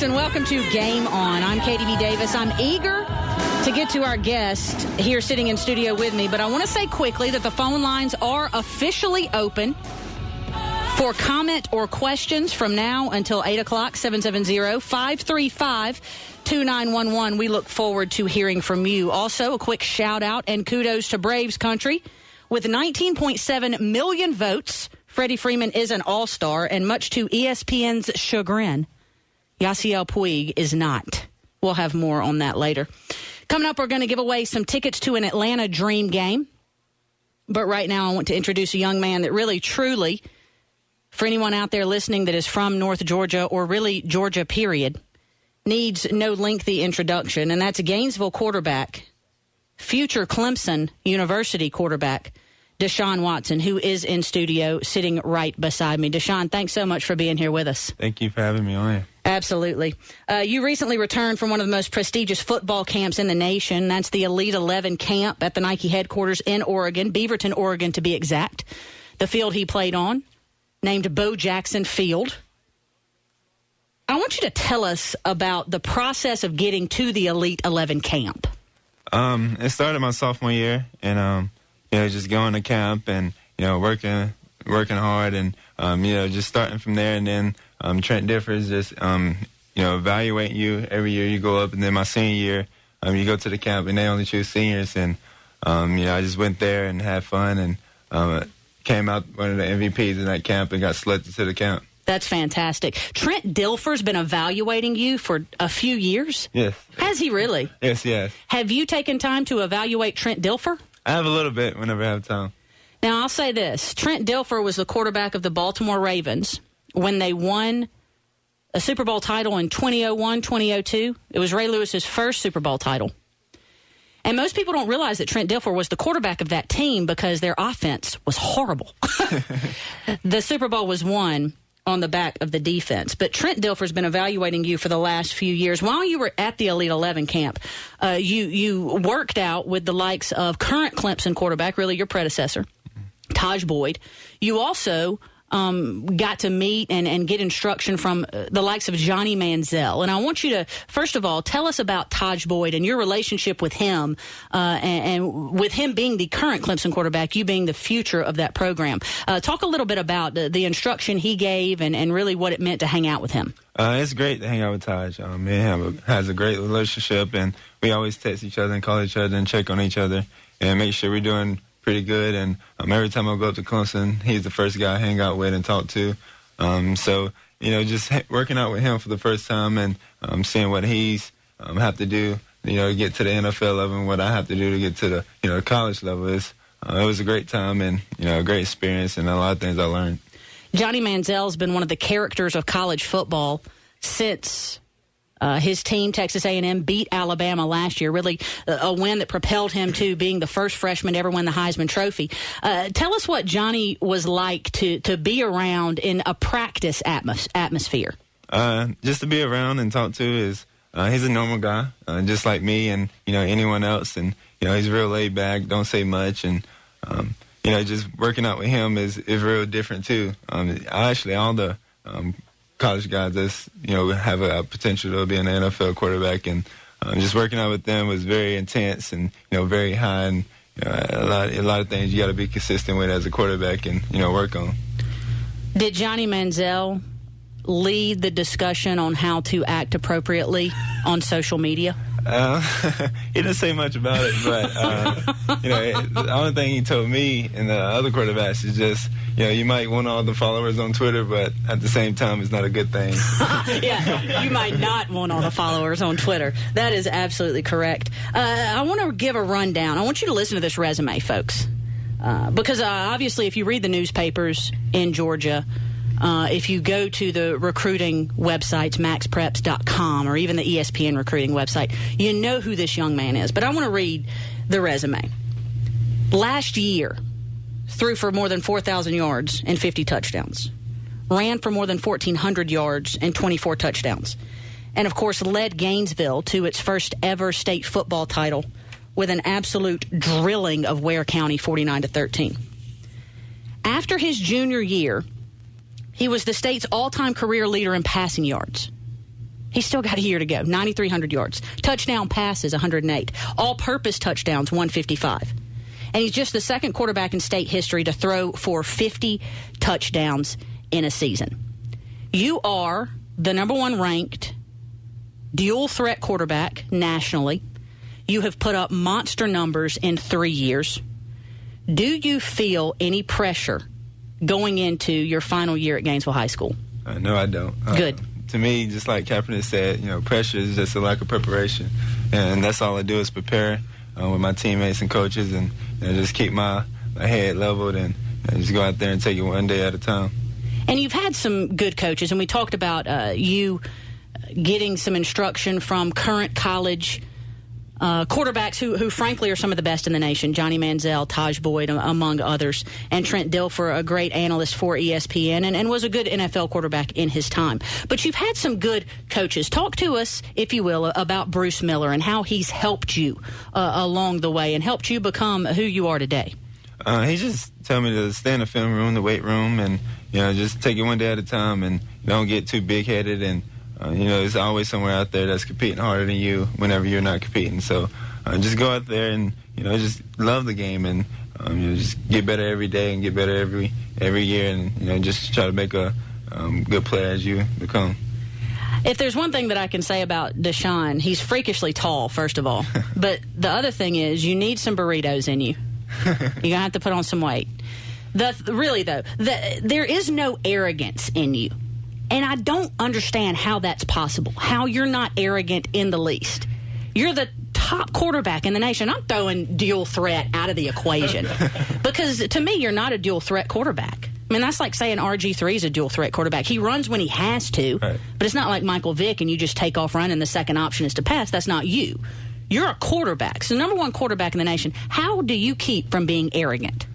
and welcome to Game On. I'm Katie B. Davis. I'm eager to get to our guest here sitting in studio with me, but I want to say quickly that the phone lines are officially open for comment or questions from now until 8 o'clock, 770-535-2911. We look forward to hearing from you. Also, a quick shout-out and kudos to Braves country. With 19.7 million votes, Freddie Freeman is an all-star, and much to ESPN's chagrin, Yasiel Puig is not. We'll have more on that later. Coming up, we're going to give away some tickets to an Atlanta Dream game. But right now, I want to introduce a young man that really, truly, for anyone out there listening that is from North Georgia or really Georgia, period, needs no lengthy introduction, and that's Gainesville quarterback, future Clemson University quarterback, DeShaun Watson, who is in studio sitting right beside me. DeShaun, thanks so much for being here with us. Thank you for having me on here. Absolutely. You recently returned from one of the most prestigious football camps in the nation. That's the Elite 11 camp at the Nike headquarters in Oregon, Beaverton, Oregon, to be exact. The field he played on, named Bo Jackson Field. I want you to tell us about the process of getting to the Elite 11 camp. It started my sophomore year, and just going to camp and working hard, and just starting from there. And then Trent Differs just evaluating you every year you go up. And then my senior year, you go to the camp, and they only choose seniors. And I just went there and had fun, and came out one of the MVPs in that camp and got selected to the camp. That's fantastic. Trent Dilfer's been evaluating you for a few years? Yes. Has he really? Yes, yes. Have you taken time to evaluate Trent Dilfer? I have a little bit whenever I have time. Now, I'll say this. Trent Dilfer was the quarterback of the Baltimore Ravens when they won a Super Bowl title in 2001, 2002. It was Ray Lewis's first Super Bowl title. And most people don't realize that Trent Dilfer was the quarterback of that team because their offense was horrible. The Super Bowl was won on the back of the defense. But Trent Dilfer's been evaluating you for the last few years. While you were at the Elite 11 camp, you worked out with the likes of current Clemson quarterback, really your predecessor, Taj Boyd. You also got to meet and get instruction from the likes of Johnny Manziel. And I want you to, first of all, tell us about Taj Boyd and your relationship with him, and with him being the current Clemson quarterback, you being the future of that program. Talk a little bit about the instruction he gave and really what it meant to hang out with him. It's great to hang out with Taj. Me and him has a great relationship, and we always text each other and call each other and check on each other and make sure we're doing pretty good. And every time I go up to Clemson, he's the first guy I hang out with and talk to. So just working out with him for the first time and seeing what he's have to do, to get to the NFL level and what I have to do to get to the college level. It was a great time and a great experience and a lot of things I learned. Johnny Manziel's been one of the characters of college football since his team, Texas A&M, beat Alabama last year, really a win that propelled him to being the first freshman to ever win the Heisman Trophy. Tell us what Johnny was like to be around in a practice atmosphere. Just to be around and talk to is he's a normal guy, just like me and anyone else, and he's real laid back, don't say much, and just working out with him is real different too. Actually, all the college guys that's have a potential to be an NFL quarterback, and just working out with them was very intense and very high, and a lot of things you got to be consistent with as a quarterback and work on. Did Johnny Manziel lead the discussion on how to act appropriately on social media? He didn't say much about it, but the only thing he told me and the other quarterbacks is just you might want all the followers on Twitter, but at the same time it's not a good thing. Yeah, you might not want all the followers on Twitter. That is absolutely correct. I want to give a rundown. I want you to listen to this resume, folks, because obviously if you read the newspapers in Georgia, if you go to the recruiting websites, maxpreps.com, or even the ESPN recruiting website, you know who this young man is. But I want to read the resume. Last year, threw for more than 4,000 yards and 50 touchdowns. Ran for more than 1,400 yards and 24 touchdowns. And, of course, led Gainesville to its first ever state football title with an absolute drilling of Ware County, 49-13. After his junior year, he was the state's all-time career leader in passing yards. He's still got a year to go. 9,300 yards. Touchdown passes, 108. All-purpose touchdowns, 155. And he's just the second quarterback in state history to throw for 50 touchdowns in a season. You are the number one ranked dual-threat quarterback nationally. You have put up monster numbers in 3 years. Do you feel any pressure going into your final year at Gainesville High School? No, I don't. Good. To me, just like Kaepernick said, pressure is just a lack of preparation. And that's all I do is prepare with my teammates and coaches and just keep my head leveled and just go out there and take it one day at a time. And you've had some good coaches, and we talked about you getting some instruction from current college quarterbacks who frankly are some of the best in the nation. Johnny Manziel, Taj Boyd, among others, and Trent Dilfer, a great analyst for ESPN, and was a good NFL quarterback in his time. But you've had some good coaches. Talk to us, if you will, about Bruce Miller and how he's helped you along the way and helped you become who you are today. He just told me to stay in the film room, the weight room, and just take it one day at a time and don't get too big-headed and there's always somewhere out there that's competing harder than you whenever you're not competing. So just go out there and, just love the game and, just get better every day and get better every year and, just try to make a good player as you become. If there's one thing that I can say about DeShaun, he's freakishly tall, first of all. But the other thing is you need some burritos in you. You're going to have to put on some weight. Really, though, there is no arrogance in you. And I don't understand how that's possible, how you're not arrogant in the least. You're the top quarterback in the nation. I'm throwing dual threat out of the equation because, to me, you're not a dual threat quarterback. I mean, that's like saying RG3 is a dual threat quarterback. He runs when he has to, right. But it's not like Michael Vick and you just take off running. The second option is to pass. That's not you. You're a quarterback. So, number one quarterback in the nation. How do you keep from being arrogant?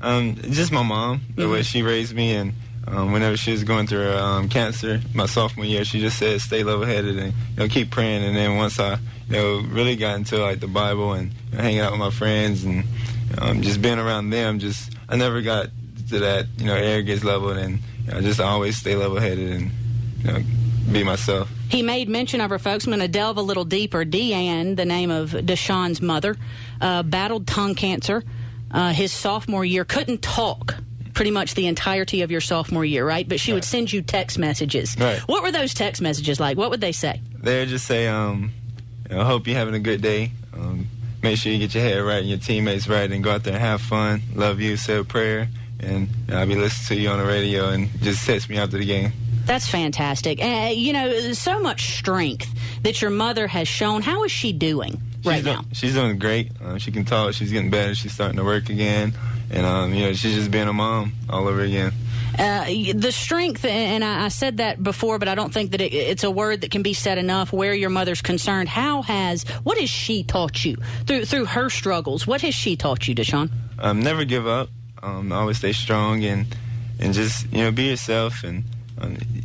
Just my mom, the way she raised me, and whenever she was going through cancer, my sophomore year, she just said, stay level-headed and keep praying. And then once I really got into like the Bible and hanging out with my friends and just being around them, I never got to that arrogance level, and just always stay level-headed and be myself. He made mention of her, folks. I'm going to delve a little deeper. Deanne, the name of DeShaun's mother, battled tongue cancer his sophomore year, couldn't talk pretty much the entirety of your sophomore year, right? But she would send you text messages. Right. What were those text messages like? What would they say? They would just say, I hope you're having a good day. Make sure you get your head right and your teammates right and go out there and have fun. Love you, say a prayer, and I'll be listening to you on the radio and just text me after the game. That's fantastic. So much strength that your mother has shown. How is she doing right now? She's doing great. She can talk. She's getting better. She's starting to work again. And, she's just being a mom all over again. The strength, and I said that before, but I don't think that it's a word that can be said enough where your mother's concerned. What has she taught you through her struggles? What has she taught you, DeShaun? Never give up. Always stay strong and just, be yourself. And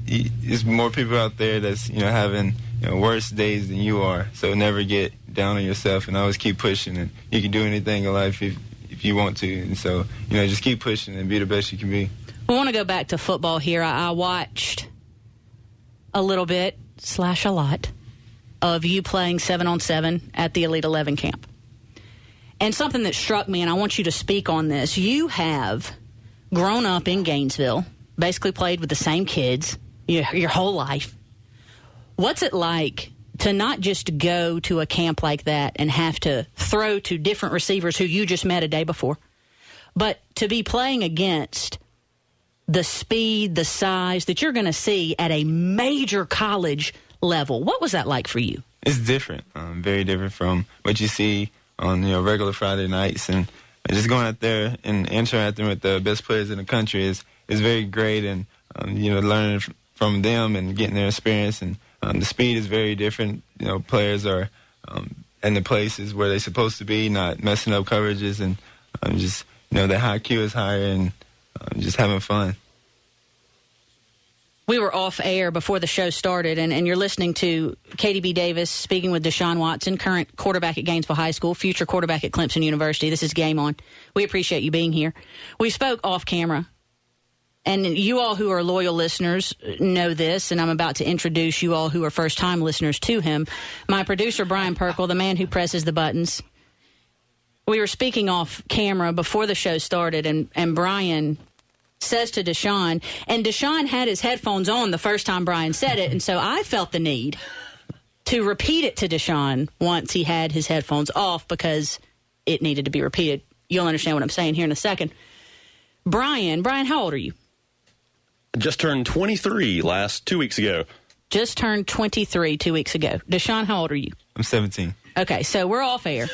there's more people out there that's, having, worse days than you are. So never get down on yourself and always keep pushing. And you can do anything in life if you want to. And so, just keep pushing and be the best you can be. We want to go back to football here. I watched a little bit / a lot of you playing 7-on-7 at the Elite 11 camp. And something that struck me, and I want you to speak on this. You have grown up in Gainesville, basically played with the same kids your whole life. What's it like to not just go to a camp like that and have to throw to different receivers who you just met a day before, but to be playing against the speed, the size that you're going to see at a major college level? What was that like for you? It's different, very different from what you see on regular Friday nights, and just going out there and interacting with the best players in the country is very great, and learning from them and getting their experience. And the speed is very different. Players are in the places where they're supposed to be, not messing up coverages, and just the high Q is higher, and just having fun. We were off air before the show started, and you're listening to Katie B. Davis speaking with DeShaun Watson, current quarterback at Gainesville High School, future quarterback at Clemson University. This is Game On. We appreciate you being here. We spoke off camera and you all who are loyal listeners know this, and I'm about to introduce you all who are first-time listeners to him. My producer, Brian Perkle, the man who presses the buttons. We were speaking off camera before the show started, and Brian says to DeShaun, and DeShaun had his headphones on the first time Brian said it, and so I felt the need to repeat it to DeShaun once he had his headphones off because it needed to be repeated. You'll understand what I'm saying here in a second. Brian, how old are you? Just turned 23 2 weeks ago. Just turned 23 2 weeks ago. DeShaun, how old are you? I'm 17. Okay, so we're off air.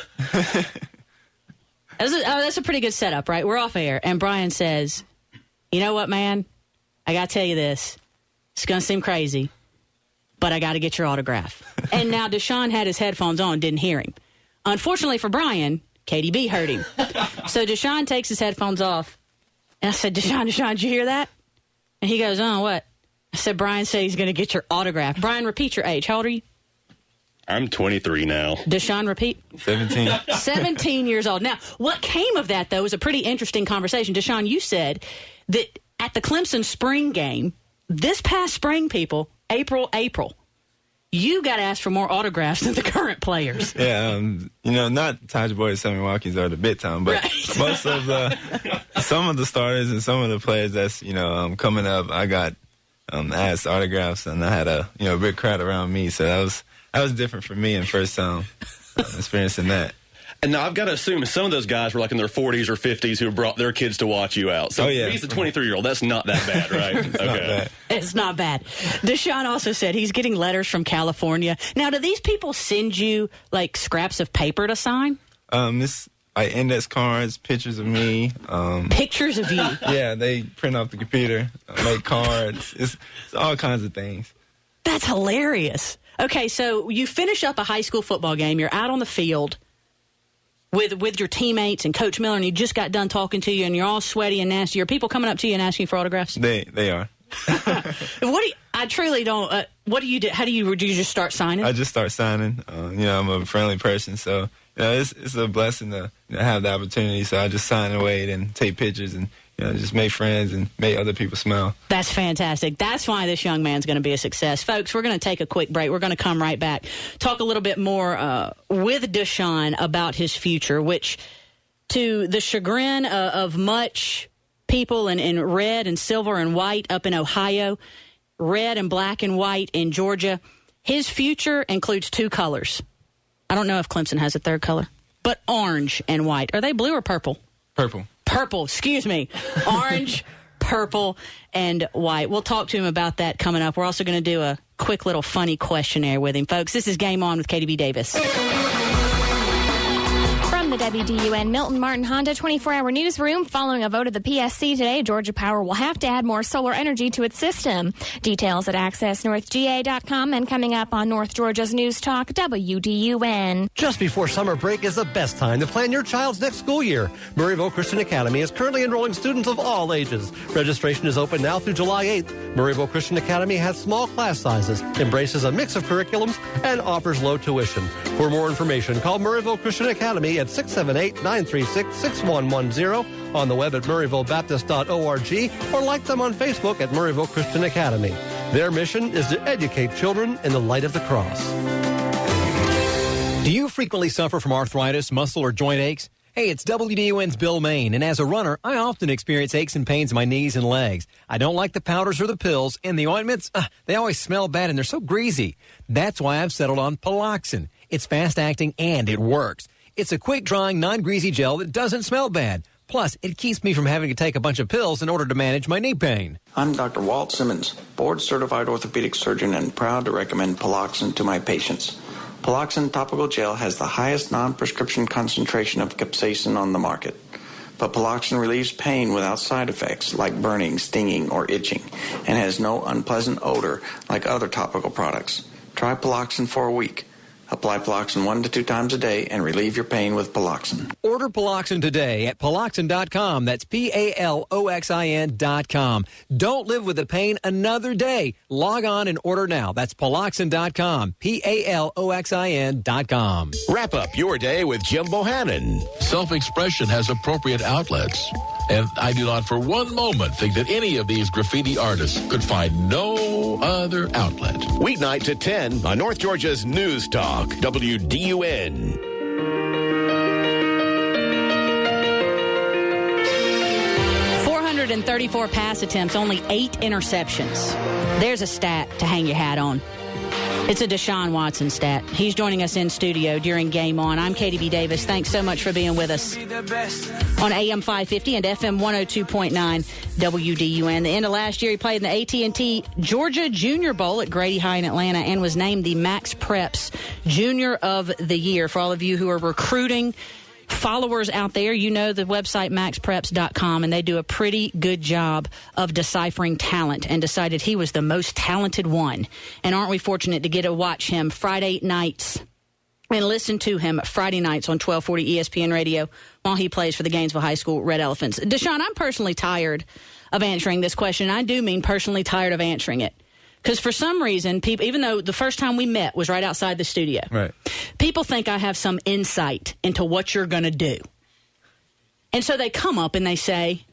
That's a pretty good setup, right? We're off air. And Brian says, you know what, man? I got to tell you this. It's going to seem crazy, but I got to get your autograph. And now DeShaun had his headphones on, didn't hear him. Unfortunately for Brian, KDB heard him. So DeShaun takes his headphones off. And I said, DeShaun, did you hear that? And he goes, oh, what? I said, Brian said he's going to get your autograph. Brian, repeat your age. How old are you? I'm 23 now. DeShaun, repeat. 17. 17 years old. Now, what came of that, though, was a pretty interesting conversation. DeShaun, you said that at the Clemson spring game, this past spring, people, April, you got asked for more autographs than the current players. Yeah, not Taj Boyd's Sammy Watkins are the big time, but right. Most of some of the starters and some of the players that's coming up, I got asked autographs, and I had a big crowd around me, so that was different for me and first time experiencing that. And now I've got to assume some of those guys were like in their 40s or 50s who brought their kids to watch you out. So he's a 23-year-old. That's not that bad, right? It's not bad. It's not bad. DeShaun also said he's getting letters from California. Now, do these people send you like scraps of paper to sign? Index cards, pictures of me. Pictures of you? Yeah, they print off the computer, make cards. It's all kinds of things. That's hilarious. Okay, so you finish up a high school football game. You're out on the field with your teammates and Coach Miller, and he just got done talking to you, and you're all sweaty and nasty. Are people coming up to you and asking you for autographs? They are. I truly don't. What do you do? Do you just start signing? I just start signing. I'm a friendly person, so it's a blessing to have the opportunity. So I just sign away and take pictures and just make friends and make other people smile. That's fantastic. That's why this young man's going to be a success. Folks, we're going to take a quick break. We're going to come right back, talk a little bit more with DeShaun about his future, which, to the chagrin of much people in red and silver and white up in Ohio, red and black and white in Georgia, his future includes two colors. I don't know if Clemson has a third color, but orange and white. Are they blue or purple? Purple, excuse me. Orange, purple, and white. We'll talk to him about that coming up. We're also going to do a quick little funny questionnaire with him. Folks, this is Game On with KDB Davis. From the WDUN Milton Martin Honda 24-hour newsroom, following a vote of the PSC today, Georgia Power will have to add more solar energy to its system. Details at accessnorthga.com and coming up on North Georgia's News Talk, WDUN. Just before summer break is the best time to plan your child's next school year. Murrayville Christian Academy is currently enrolling students of all ages. Registration is open now through July 8th. Murrayville Christian Academy has small class sizes, embraces a mix of curriculums, and offers low tuition. For more information, call Murrayville Christian Academy at 678-936-6110, on the web at murrayvillebaptist.org, or like them on Facebook at Murrayville Christian Academy. Their mission is to educate children in the light of the cross. Do you frequently suffer from arthritis, muscle, or joint aches? Hey, it's WDUN's Bill Main, and as a runner, I often experience aches and pains in my knees and legs. I don't like the powders or the pills, and the ointments, they always smell bad and they're so greasy. That's why I've settled on Paloxin. It's fast-acting and it works. It's a quick-drying, non-greasy gel that doesn't smell bad. Plus, it keeps me from having to take a bunch of pills in order to manage my knee pain. I'm Dr. Walt Simmons, board-certified orthopedic surgeon, and proud to recommend Paloxin to my patients. Paloxin topical gel has the highest non-prescription concentration of capsaicin on the market. But Paloxin relieves pain without side effects like burning, stinging, or itching, and has no unpleasant odor like other topical products. Try Paloxin for a week. Apply Paloxin 1 to 2 times a day and relieve your pain with Paloxin. Order Paloxin today at Paloxin.com. That's Paloxin.com. Don't live with the pain another day. Log on and order now. That's Paloxin.com. Paloxin.com. Wrap up your day with Jim Bohannon. Self-expression has appropriate outlets. And I do not for one moment think that any of these graffiti artists could find no other outlet. Weeknight at 10 on North Georgia's News Talk, WDUN. 434 pass attempts, only 8 interceptions. There's a stat to hang your hat on. It's a DeShaun Watson stat. He's joining us in studio during Game On. I'm Katie B. Davis. Thanks so much for being with us on AM 550 and FM 102.9 WDUN. The end of last year, he played in the AT&T Georgia Junior Bowl at Grady High in Atlanta and was named the Max Preps Junior of the Year. For all of you who are recruiting followers out there, you know the website maxpreps.com, and they do a pretty good job of deciphering talent, and decided he was the most talented one. And aren't we fortunate to get to watch him Friday nights and listen to him Friday nights on 1240 ESPN Radio while he plays for the Gainesville High School Red Elephants. DeShaun, I'm personally tired of answering this question. I do mean personally tired of answering it. Because for some reason, people, even though the first time we met was right outside the studio, right, people think I have some insight into what you're going to do. And so they come up and they say,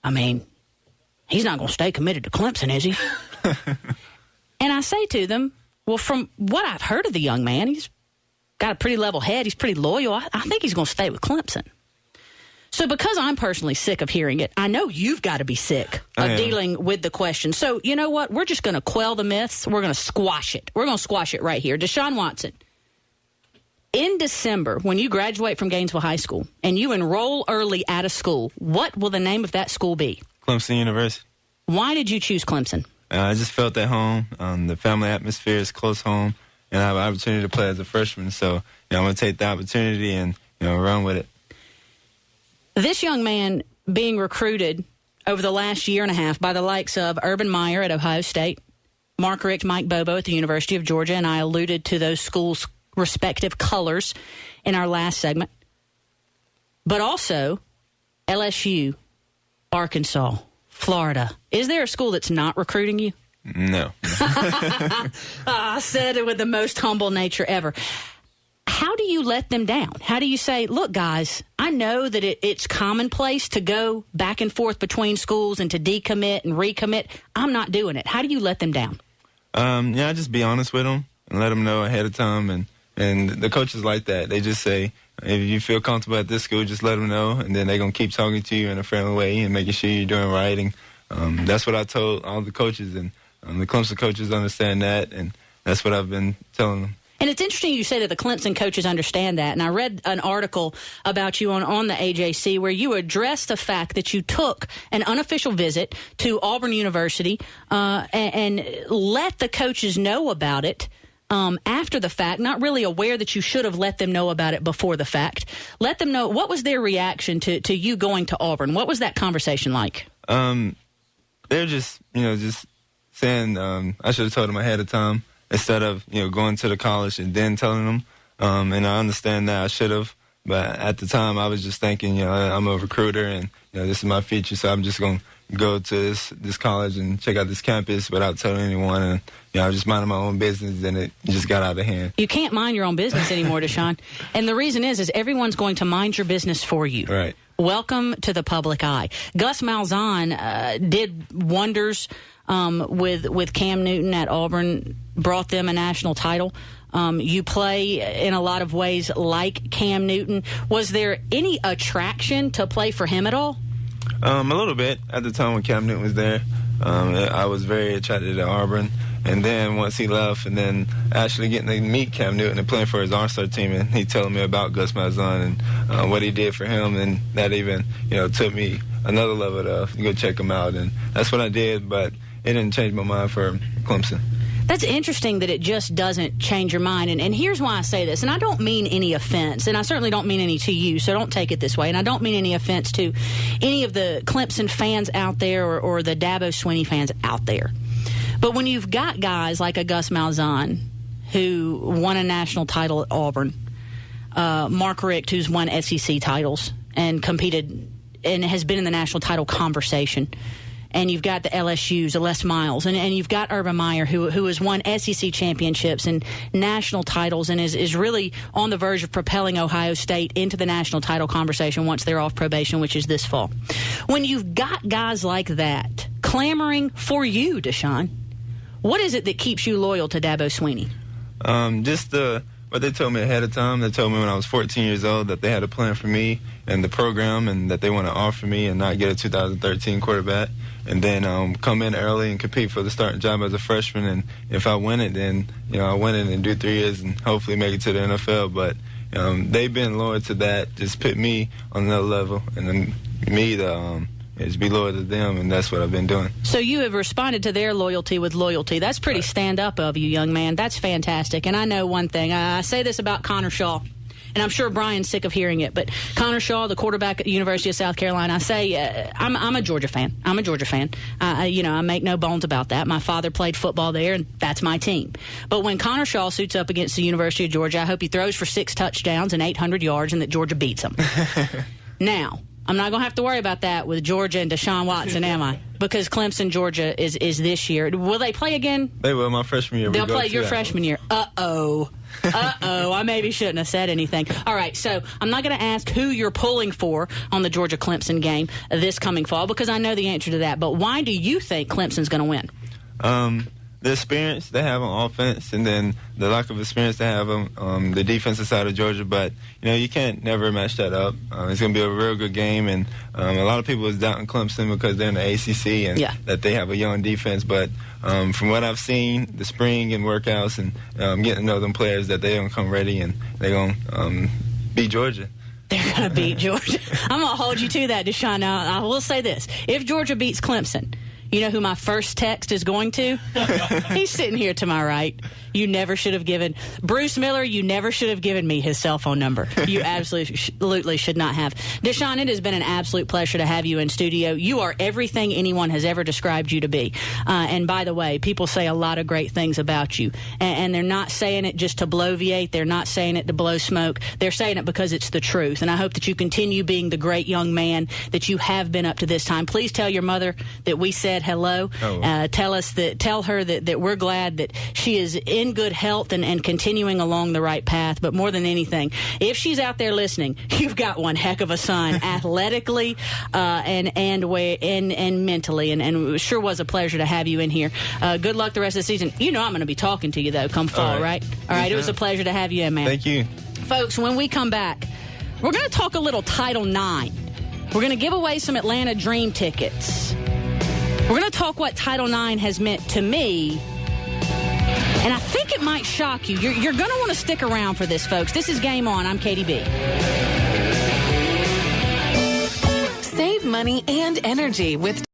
I mean, he's not going to stay committed to Clemson, is he? And I say to them, well, from what I've heard of the young man, he's got a pretty level head. He's pretty loyal. I think he's going to stay with Clemson. So because I'm personally sick of hearing it, I know you've got to be sick of dealing with the question. So you know what? We're just going to quell the myths. We're going to squash it. We're going to squash it right here. DeShaun Watson, in December, when you graduate from Gainesville High School and you enroll early at a school, what will the name of that school be? Clemson University. Why did you choose Clemson? I just felt at home. The family atmosphere is close home, and I have an opportunity to play as a freshman. So I'm going to take the opportunity and run with it. This young man being recruited over the last year and a half by the likes of Urban Meyer at Ohio State, Mark Richt, Mike Bobo at the University of Georgia, and I alluded to those schools' respective colors in our last segment. But also LSU, Arkansas, Florida. Is there a school that's not recruiting you? No. I said it with the most humble nature ever. How do you let them down? How do you say, look, guys, I know that it's commonplace to go back and forth between schools and to decommit and recommit. I'm not doing it. How do you let them down? I just be honest with them and let them know ahead of time. And the coaches like that. They just say, if you feel comfortable at this school, just let them know. And then they're going to keep talking to you in a friendly way and making sure you're doing right. And that's what I told all the coaches. And the Clemson coaches understand that. And that's what I've been telling them. And it's interesting you say that the Clemson coaches understand that. And I read an article about you on the AJC where you addressed the fact that you took an unofficial visit to Auburn University and let the coaches know about it after the fact, not really aware that you should have let them know about it before the fact. Let them know, what was their reaction to you going to Auburn? What was that conversation like? They're just saying I should have told them ahead of time. Instead of, going to the college and then telling them. And I understand that I should have. But at the time, I was just thinking, I'm a recruiter and, this is my future. So I'm just going to go to this college and check out this campus without telling anyone. And, I was just minding my own business, and it just got out of hand. You can't mind your own business anymore, DeShaun. And the reason is everyone's going to mind your business for you. Right. Welcome to the public eye. Gus Malzahn did wonders with Cam Newton at Auburn, brought them a national title. You play in a lot of ways like Cam Newton. Was there any attraction to play for him at all? A little bit. At the time when Cam Newton was there, I was very attracted to Auburn. And then once he left, and then actually getting to meet Cam Newton and playing for his All-Star team, and he telling me about Gus Malzahn and what he did for him, and that even took me another level to go check him out. And that's what I did, but it didn't change my mind for Clemson. That's interesting that it just doesn't change your mind. And here's why I say this. And I don't mean any offense. And I certainly don't mean any to you, so don't take it this way. And I don't mean any offense to any of the Clemson fans out there or the Dabo Swinney fans out there. But when you've got guys like a Gus Malzahn who won a national title at Auburn, Mark Richt, who's won SEC titles and competed and has been in the national title conversation. And you've got the LSU's, Les Miles, and you've got Urban Meyer, who has won SEC championships and national titles and is really on the verge of propelling Ohio State into the national title conversation once they're off probation, which is this fall. When you've got guys like that clamoring for you, DeShaun, what is it that keeps you loyal to Dabo Swinney? Just what they told me ahead of time. They told me when I was 14 years old that they had a plan for me and the program and that they want to offer me and not get a 2013 quarterback. And then come in early and compete for the starting job as a freshman. And if I win it, then I win it and do 3 years and hopefully make it to the NFL. But they've been loyal to that. Just put me on another level, and then me to is be loyal to them, and that's what I've been doing. So you have responded to their loyalty with loyalty. That's pretty stand-up of you, young man. That's fantastic. And I know one thing. I say this about Connor Shaw, and I'm sure Brian's sick of hearing it, but Connor Shaw, the quarterback at the University of South Carolina, I say I'm a Georgia fan. I'm a Georgia fan. I make no bones about that. My father played football there, and that's my team. But when Connor Shaw suits up against the University of Georgia, I hope he throws for 6 touchdowns and 800 yards and that Georgia beats him. Now, I'm not going to have to worry about that with Georgia and DeShaun Watson, am I? Because Clemson, Georgia is this year. Will they play again? They will, my freshman year. They'll play your freshman year. Uh-oh. I maybe shouldn't have said anything. All right, so I'm not going to ask who you're pulling for on the Georgia-Clemson game this coming fall because I know the answer to that. But why do you think Clemson's going to win? The experience they have on offense and then the lack of experience they have on the defensive side of Georgia. But, you can't never match that up. It's going to be a real good game. And a lot of people is doubting Clemson because they're in the ACC and that they have a young defense. But from what I've seen, the spring and workouts and getting to know them players, that they're going to come ready and they're going to beat Georgia. They're going to beat Georgia. I'm going to hold you to that, DeShaun. Now, I will say this. If Georgia beats Clemson, you know who my first text is going to? He's sitting here to my right. You never should have given Bruce Miller. You never should have given me his cell phone number. You absolutely should not have. DeShaun, it has been an absolute pleasure to have you in studio. You are everything anyone has ever described you to be. And by the way, people say a lot of great things about you, and they're not saying it just to bloviate. They're not saying it to blow smoke. They're saying it because it's the truth. And I hope that you continue being the great young man that you have been up to this time. Please tell your mother that we said hello. Tell her that we're glad that she is in good health and continuing along the right path. But more than anything, if she's out there listening, you've got one heck of a son, athletically and mentally. And it sure was a pleasure to have you in here. Good luck the rest of the season. I'm going to be talking to you though come fall, right? All right. It was a pleasure to have you in, man. Thank you, folks. When we come back, we're going to talk a little Title IX. We're going to give away some Atlanta Dream tickets. We're going to talk what Title IX has meant to me, and I think it might shock you. You're going to want to stick around for this, folks. This is Game On. I'm Katie B. Save money and energy with